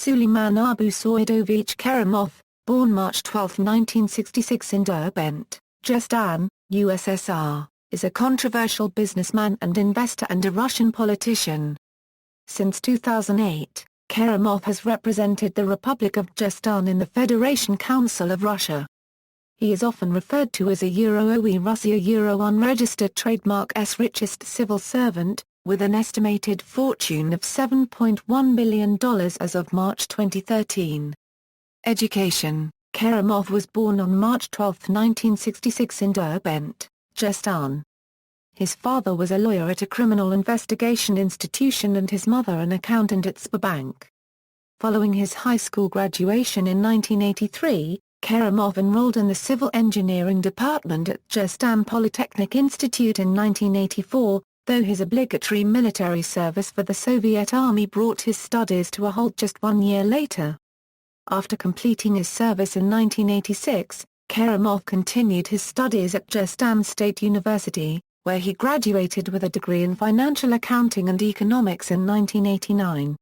Suleyman Abusaidovich Kerimov, born March 12, 1966 in Derbent, Dagestan, USSR, is a controversial businessman and investor and a Russian politician. Since 2008, Kerimov has represented the Republic of Dagestan in the Federation Council of Russia. He is often referred to as a OE Russia unregistered trademark S richest civil servant, with an estimated fortune of $7.1 billion as of March 2013. Education: Kerimov was born on March 12, 1966 in Derbent, Dagestan. His father was a lawyer at a criminal investigation institution and his mother an accountant at Sberbank. Following his high school graduation in 1983, Kerimov enrolled in the civil engineering department at Dagestan Polytechnic Institute in 1984, though his obligatory military service for the Soviet Army brought his studies to a halt just 1 year later. After completing his service in 1986, Kerimov continued his studies at Dagestan State University, where he graduated with a degree in financial accounting and economics in 1989.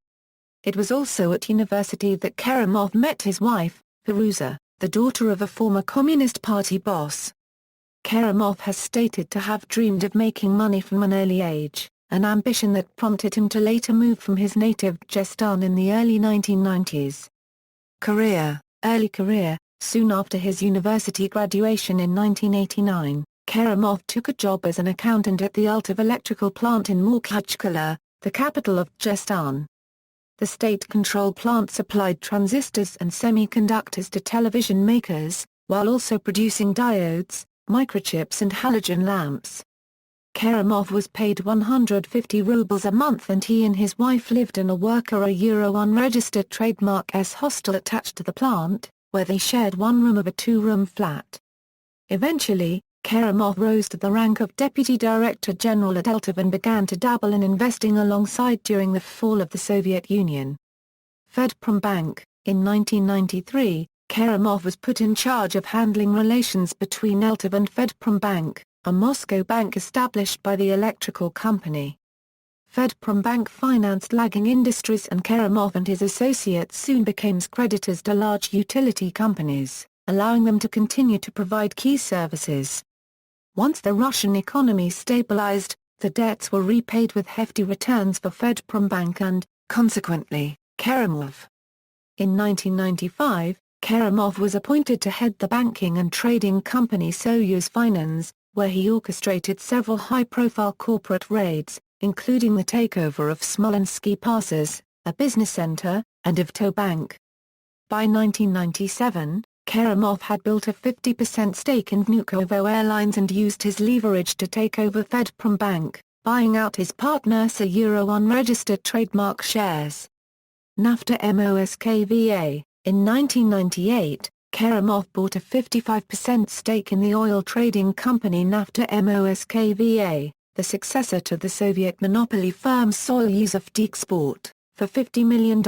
It was also at university that Kerimov met his wife, Firuza, the daughter of a former Communist Party boss. Kerimov has stated to have dreamed of making money from an early age, an ambition that prompted him to later move from his native Dagestan in the early 1990s. Career: early career: soon after his university graduation in 1989, Kerimov took a job as an accountant at the Ultiv electrical plant in Moskva, the capital of Dagestan. The state-controlled plant supplied transistors and semiconductors to television makers, while also producing diodes, microchips and halogen lamps. Kerimov was paid 150 rubles a month and he and his wife lived in a worker unregistered trademark S hostel attached to the plant, where they shared one room of a two-room flat. Eventually, Kerimov rose to the rank of Deputy Director General at Ultiv and began to dabble in investing alongside during the fall of the Soviet Union. Bank: in 1993, Kerimov was put in charge of handling relations between Ultiv and Bank, a Moscow bank established by the electrical company. Bank financed lagging industries and Kerimov and his associates soon became creditors to large utility companies, allowing them to continue to provide key services. Once the Russian economy stabilized, the debts were repaid with hefty returns for Bank and, consequently, Kerimov. In 1995, Kerimov was appointed to head the banking and trading company Soyuz Finance, where he orchestrated several high-profile corporate raids, including the takeover of Smolensky Passes, a business center, and of Bank. By 1997, Kerimov had built a 50% stake in Vnukovo Airlines and used his leverage to take over Bank, buying out his partner unregistered trademark shares. Nafta Moskva: in 1998, Kerimov bought a 55% stake in the oil trading company Nafta Moskva, the successor to the Soviet monopoly firm Sulŷ for $50 million.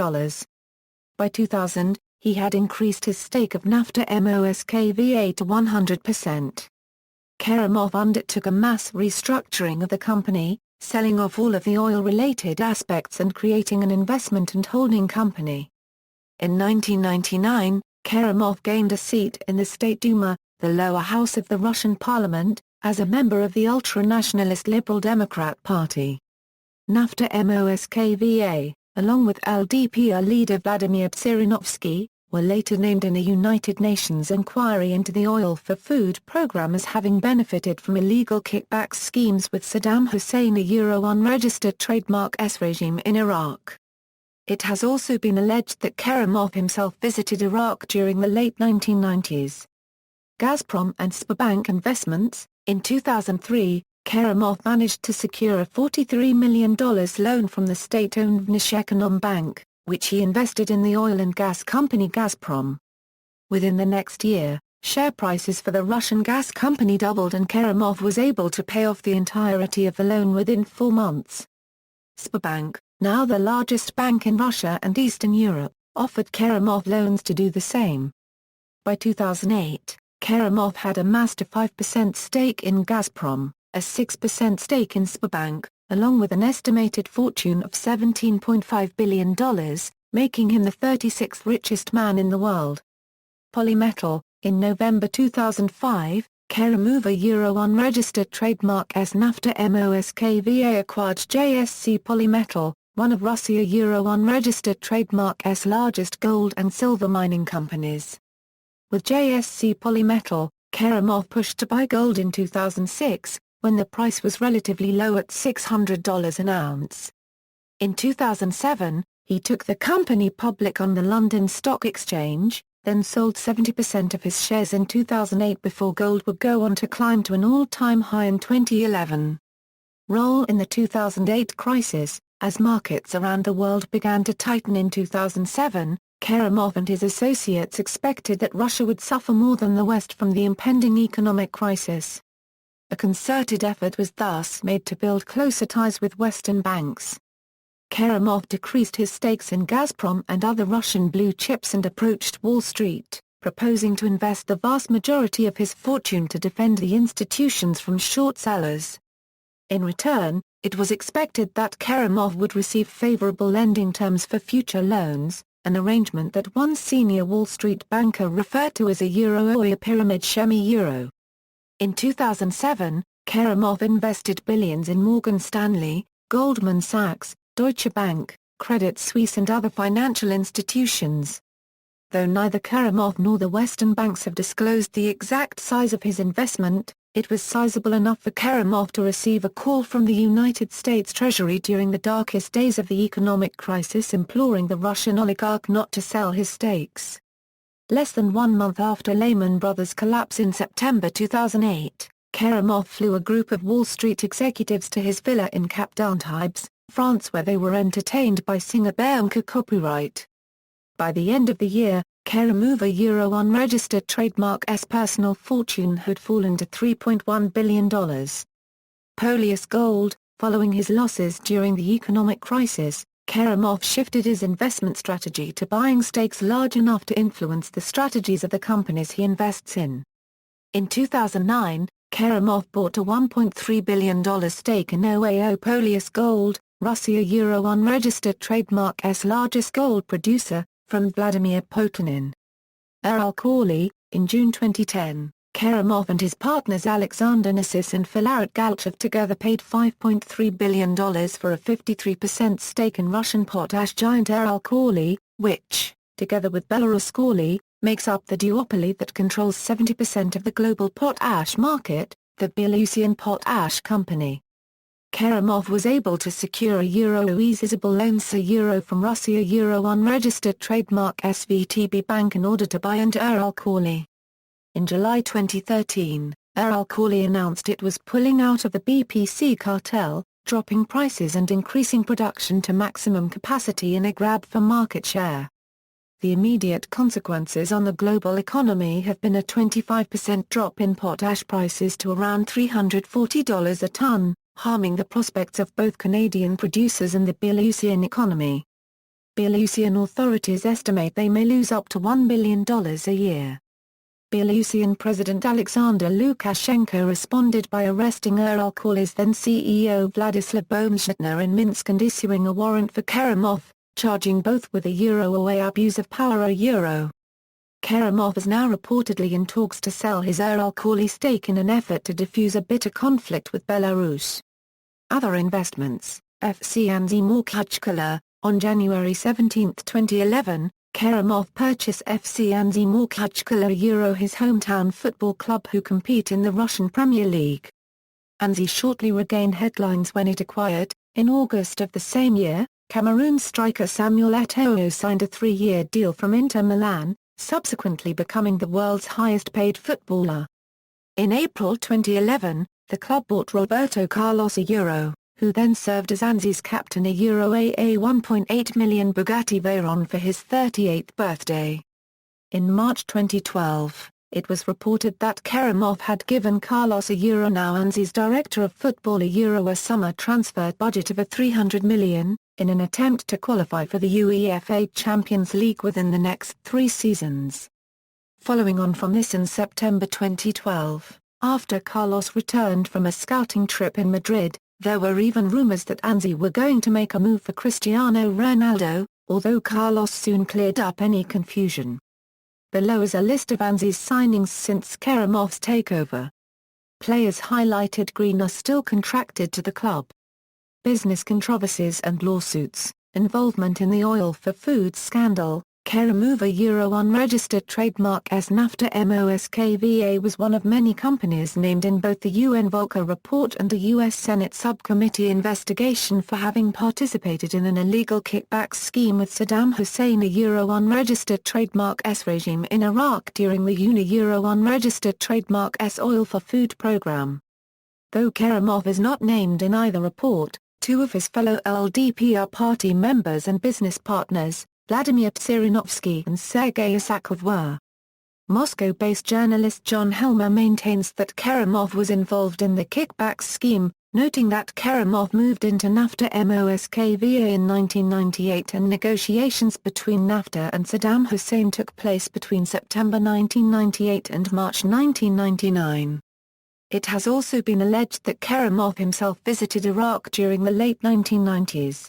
By 2000, he had increased his stake of Nafta Moskva to 100%. Kerimov undertook a mass restructuring of the company, selling off all of the oil-related aspects and creating an investment and holding company. In 1999, Kerimov gained a seat in the State Duma, the lower house of the Russian parliament, as a member of the ultra-nationalist Liberal Democrat Party. Nafta Moskva, along with LDP leader Vladimir Zhirinovsky, were later named in a United Nations inquiry into the Oil for Food program as having benefited from illegal kickback schemes with Saddam Hussein unregistered trademark S regime in Iraq. It has also been alleged that Kerimov himself visited Iraq during the late 1990s. Gazprom and Sberbank investments: in 2003, Kerimov managed to secure a $43 million loan from the state-owned Vneshekonombank, which he invested in the oil and gas company Gazprom. Within the next year, share prices for the Russian gas company doubled and Kerimov was able to pay off the entirety of the loan within 4 months. Sberbank, now the largest bank in Russia and Eastern Europe, offered Kerimov loans to do the same. By 2008, Kerimov had amassed a 5% stake in Gazprom, a 6% stake in Sberbank, along with an estimated fortune of $17.5 billion, making him the 36th richest man in the world. Polymetal. In November 2005, Kerimov, a Euro unregistered trademark as Nafta Moskva, acquired JSC Polymetal, one of Russia Euro unregistered trademark as largest gold and silver mining companies. With JSC Polymetal, Kerimov pushed to buy gold in 2006, when the price was relatively low at $600 an ounce. In 2007, he took the company public on the London Stock Exchange, then sold 70% of his shares in 2008 before gold would go on to climb to an all-time high in 2011. Role in the 2008 crisis. As markets around the world began to tighten in 2007, Kerimov and his associates expected that Russia would suffer more than the West from the impending economic crisis. A concerted effort was thus made to build closer ties with Western banks. Kerimov decreased his stakes in Gazprom and other Russian blue chips and approached Wall Street, proposing to invest the vast majority of his fortune to defend the institutions from short sellers. In return, it was expected that Kerimov would receive favorable lending terms for future loans, an arrangement that one senior Wall Street banker referred to as a Euro pyramid scheme euro. In 2007, Kerimov invested billions in Morgan Stanley, Goldman Sachs, Deutsche Bank, Credit Suisse and other financial institutions. Though neither Kerimov nor the Western banks have disclosed the exact size of his investment, it was sizable enough for Kerimov to receive a call from the United States Treasury during the darkest days of the economic crisis imploring the Russian oligarch not to sell his stakes. Less than 1 month after Lehman Brothers' collapse in September 2008, Kerimov flew a group of Wall Street executives to his villa in Cap d'Antibes, France, where they were entertained by singer Bianca Copyright. By the end of the year, Kerimov, a Euro unregistered trademark's personal fortune had fallen to $3.1 billion. Polyus Gold. Following his losses during the economic crisis, Kerimov shifted his investment strategy to buying stakes large enough to influence the strategies of the companies he invests in. In 2009, Kerimov bought a $1.3 billion stake in OAO Polyus Gold, Russia Euro unregistered trademark's largest gold producer, from Vladimir Potanin. Uralkali. In June 2010, Kerimov and his partners Alexander Nassis and Filaret Galchev together paid $5.3 billion for a 53% stake in Russian potash giant Uralkali, which, together with Belaruskali, makes up the duopoly that controls 70% of the global potash market, the Belarusian Potash Company. Kerimov was able to secure a Euro-easable loan Euro from Russia Euro unregistered trademark SVTB Bank in order to buy into Uralkali. In July 2013, Uralkali announced it was pulling out of the BPC cartel, dropping prices and increasing production to maximum capacity in a grab for market share. The immediate consequences on the global economy have been a 25% drop in potash prices to around $340 a ton, harming the prospects of both Canadian producers and the Belarusian economy. Belarusian authorities estimate they may lose up to $1 billion a year. Belarusian President Alexander Lukashenko responded by arresting Uralkali's then CEO Vladislav Bomshetner in Minsk and issuing a warrant for Kerimov, charging both with a Euro abuse of power a Euro. Kerimov is now reportedly in talks to sell his Uralkali stake in an effort to defuse a bitter conflict with Belarus. Other investments. FC Anzi Mokhachkala. On January 17, 2011, Kerimov purchased FC Anzi Mokhachkala Euro, his hometown football club who compete in the Russian Premier League. Anzi shortly regained headlines when it acquired, in August of the same year, Cameroon striker Samuel Eto'o signed a 3-year deal from Inter Milan, subsequently becoming the world's highest-paid footballer. In April 2011, the club bought Roberto Carlos a Euro, who then served as Anzi's captain a Euro AA 1.8 million Bugatti Veyron for his 38th birthday. In March 2012, it was reported that Kerimov had given Carlos a Euro, now Anzi's director of football, a Euro, a summer transfer budget of $300 million, in an attempt to qualify for the UEFA Champions League within the next 3 seasons. Following on from this, in September 2012, after Carlos returned from a scouting trip in Madrid, there were even rumors that Anzi were going to make a move for Cristiano Ronaldo, although Carlos soon cleared up any confusion. Below is a list of ANZI's signings since Kerimov's takeover. Players highlighted green are still contracted to the club. Business controversies and lawsuits, involvement in the oil for food scandal. Kerimov unregistered trademark as Nafta Moskva was one of many companies named in both the UN Volcker report and a U.S. Senate subcommittee investigation for having participated in an illegal kickback scheme with Saddam Hussein unregistered trademark S regime in Iraq during the unregistered trademark S oil for food program. Though Kerimov is not named in either report, two of his fellow LDPR party members and business partners, Vladimir Tsirinovsky and Sergei Isakov were. Moscow-based journalist John Helmer maintains that Kerimov was involved in the kickback scheme, noting that Kerimov moved into Nafta Moskva in 1998 and negotiations between Nafta and Saddam Hussein took place between September 1998 and March 1999. It has also been alleged that Kerimov himself visited Iraq during the late 1990s.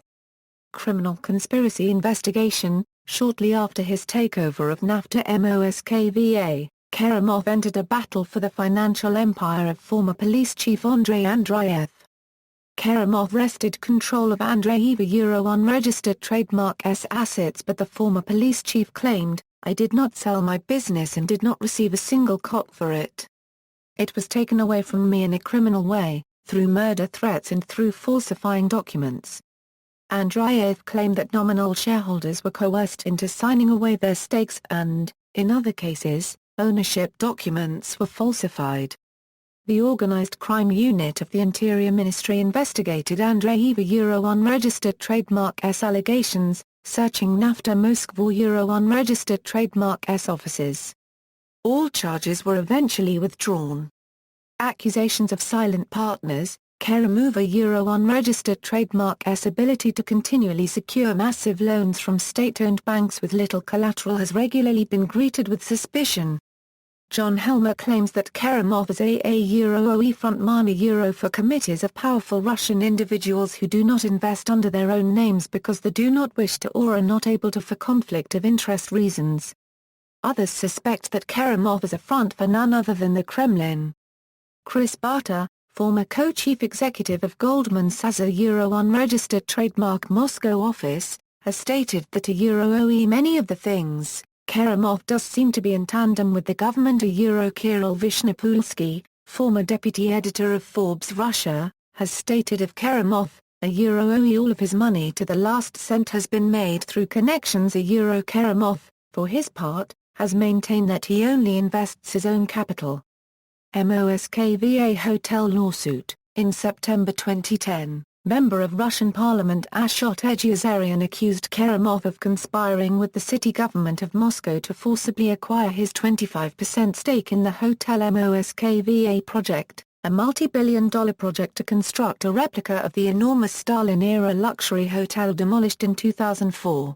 Criminal conspiracy investigation. Shortly after his takeover of Nafta Moskva, Kerimov entered a battle for the financial empire of former police chief Andrei Andreev. Kerimov wrested control of Andreev unregistered trademark S assets, but the former police chief claimed, "I did not sell my business and did not receive a single cop for it. It was taken away from me in a criminal way, through murder threats and through falsifying documents." Andreev claimed that nominal shareholders were coerced into signing away their stakes and, in other cases, ownership documents were falsified. The Organized Crime Unit of the Interior Ministry investigated Andreev unregistered trademark S allegations, searching Nafta Moskva unregistered trademark S offices. All charges were eventually withdrawn. Accusations of silent partners. Kerimov unregistered trademark S ability to continually secure massive loans from state-owned banks with little collateral has regularly been greeted with suspicion. John Helmer claims that Kerimov is a OE frontman for committees of powerful Russian individuals who do not invest under their own names because they do not wish to or are not able to for conflict of interest reasons. Others suspect that Kerimov is a front for none other than the Kremlin. Chris Barter, former co-chief executive of Goldman Sachs unregistered trademark Moscow office, has stated that OE many of the things Kerimov does seem to be in tandem with the government. Kirill Vishnopolsky, former deputy editor of Forbes Russia, has stated of Kerimov, OE all of his money to the last cent has been made through connections. Kerimov, for his part, has maintained that he only invests his own capital. Moskva hotel lawsuit. In September 2010, member of Russian parliament Ashot Eghiazarian accused Kerimov of conspiring with the city government of Moscow to forcibly acquire his 25% stake in the Hotel Moskva project, a multi-billion-dollar project to construct a replica of the enormous Stalin-era luxury hotel demolished in 2004.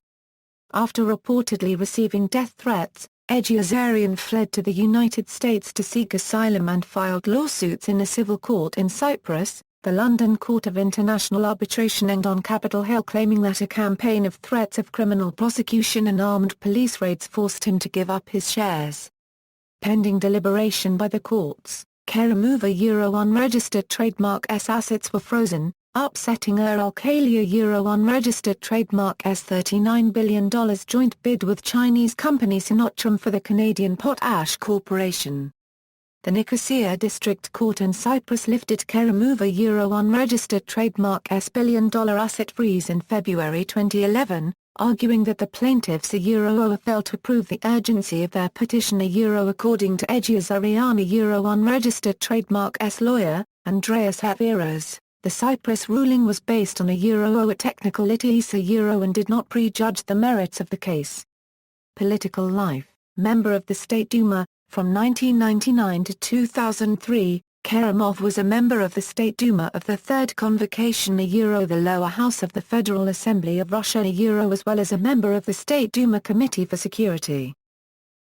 After reportedly receiving death threats, Eghiazarian fled to the United States to seek asylum and filed lawsuits in a civil court in Cyprus, the London Court of International Arbitration, and on Capitol Hill, claiming that a campaign of threats of criminal prosecution and armed police raids forced him to give up his shares. Pending deliberation by the courts, Kerimov unregistered trademark S assets were frozen, upsetting Uralkali unregistered trademark S $39 billion joint bid with Chinese company Sinotram for the Canadian Potash Corporation. The Nicosia District Court in Cyprus lifted Kerimov unregistered trademark S billion-dollar asset freeze in February 2011, arguing that the plaintiffs failed to prove the urgency of their petition. According to Eghiazarian unregistered trademark S lawyer, Andreas Hatveras, the Cyprus ruling was based on a technical litigation and did not prejudge the merits of the case. Political life. Member of the State Duma, from 1999 to 2003, Kerimov was a member of the State Duma of the Third Convocation the lower house of the Federal Assembly of Russia as well as a member of the State Duma Committee for Security.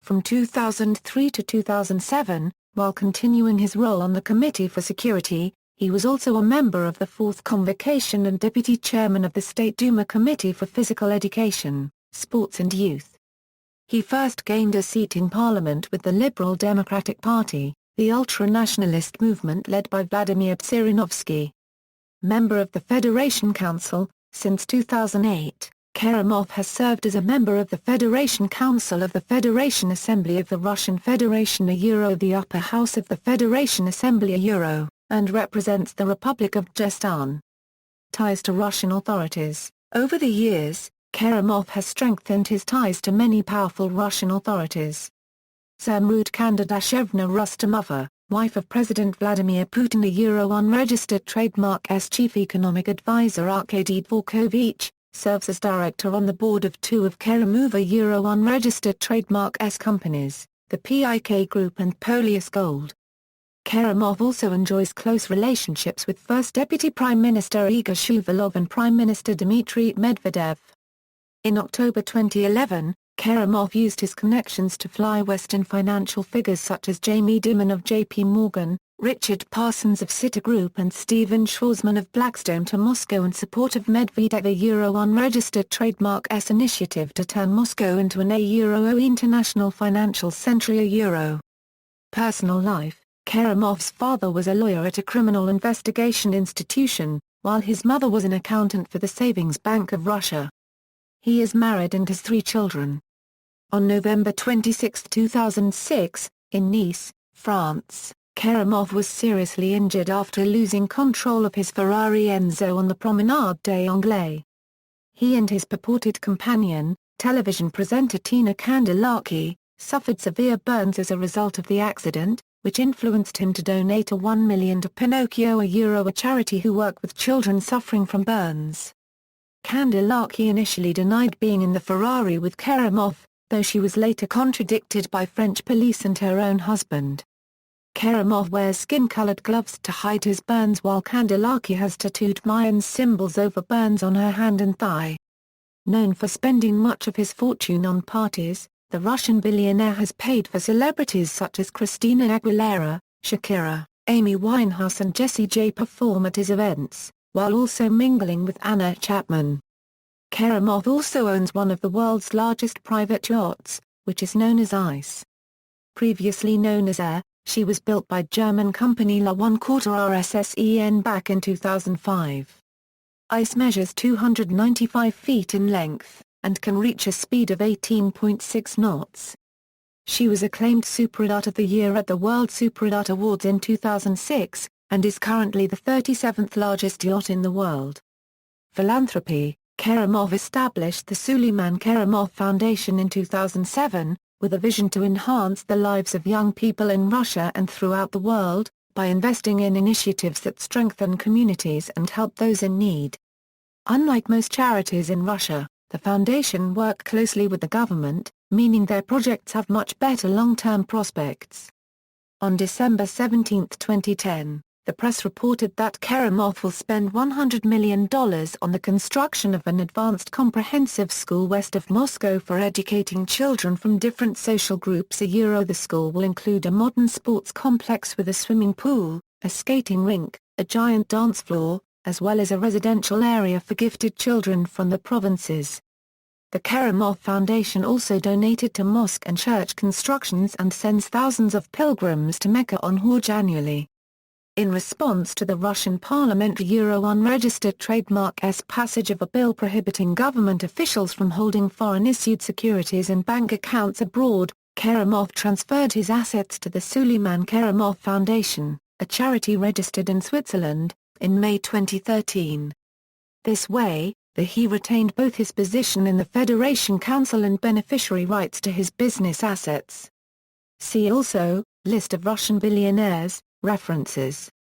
From 2003 to 2007, while continuing his role on the Committee for Security, He was also a member of the Fourth Convocation and deputy chairman of the State Duma Committee for Physical Education, Sports and Youth. He first gained a seat in parliament with the Liberal Democratic Party, the ultra-nationalist movement led by Vladimir Zhirinovsky. Member of the Federation Council, since 2008, Kerimov has served as a member of the Federation Council of the Federation Assembly of the Russian Federation the upper house of the Federation Assembly and represents the Republic of Dagestan. Ties to Russian authorities. Over the years, Kerimov has strengthened his ties to many powerful Russian authorities. Zhumrud Kandidashevna Rustamova, wife of President Vladimir Putin, unregistered trademark chief economic advisor Arkady Dvorkovich, serves as director on the board of two of Kerimov unregistered trademark companies, the PIK Group and Polius Gold. Kerimov also enjoys close relationships with First Deputy Prime Minister Igor Shuvalov and Prime Minister Dmitry Medvedev. In October 2011, Kerimov used his connections to fly Western financial figures such as Jamie Dimon of JP Morgan, Richard Parsons of Citigroup and Stephen Schwarzman of Blackstone to Moscow in support of Medvedev unregistered trademark initiative to turn Moscow into an international financial centre. Personal life. Kerimov's father was a lawyer at a criminal investigation institution, while his mother was an accountant for the Savings Bank of Russia. He is married and has 3 children. On November 26, 2006, in Nice, France, Kerimov was seriously injured after losing control of his Ferrari Enzo on the Promenade des Anglais. He and his purported companion, television presenter Tina Kandelaki, suffered severe burns as a result of the accident, which influenced him to donate $1 million to Pinocchio, a charity who work with children suffering from burns. Kandelaki initially denied being in the Ferrari with Kerimov, though she was later contradicted by French police and her own husband. Kerimov wears skin-colored gloves to hide his burns while Kandelaki has tattooed Mayan's symbols over burns on her hand and thigh. Known for spending much of his fortune on parties, the Russian billionaire has paid for celebrities such as Christina Aguilera, Shakira, Amy Winehouse and Jessie J perform at his events, while also mingling with Anna Chapman. Kerimov also owns one of the world's largest private yachts, which is known as ICE. Previously known as Air, she was built by German company La 1/4 RSSEN back in 2005. ICE measures 295 feet in length, and can reach a speed of 18.6 knots. She was acclaimed Superyacht of the Year at the World Superyacht Awards in 2006, and is currently the 37th largest yacht in the world. Philanthropy. Kerimov established the Suleyman Kerimov Foundation in 2007, with a vision to enhance the lives of young people in Russia and throughout the world, by investing in initiatives that strengthen communities and help those in need. Unlike most charities in Russia, the foundation work closely with the government, meaning their projects have much better long-term prospects. On December 17, 2010, the press reported that Kerimov will spend $100 million on the construction of an advanced comprehensive school west of Moscow for educating children from different social groups. The school will include a modern sports complex with a swimming pool, a skating rink, a giant dance floor, as well as a residential area for gifted children from the provinces. The Kerimov Foundation also donated to mosque and church constructions and sends thousands of pilgrims to Mecca on Hajj annually. In response to the Russian parliamentary unregistered trademark passage of a bill prohibiting government officials from holding foreign-issued securities in bank accounts abroad, Kerimov transferred his assets to the Suleyman Kerimov Foundation, a charity registered in Switzerland, in May 2013. This way, he retained both his position in the Federation Council and beneficiary rights to his business assets. See also, List of Russian billionaires, references.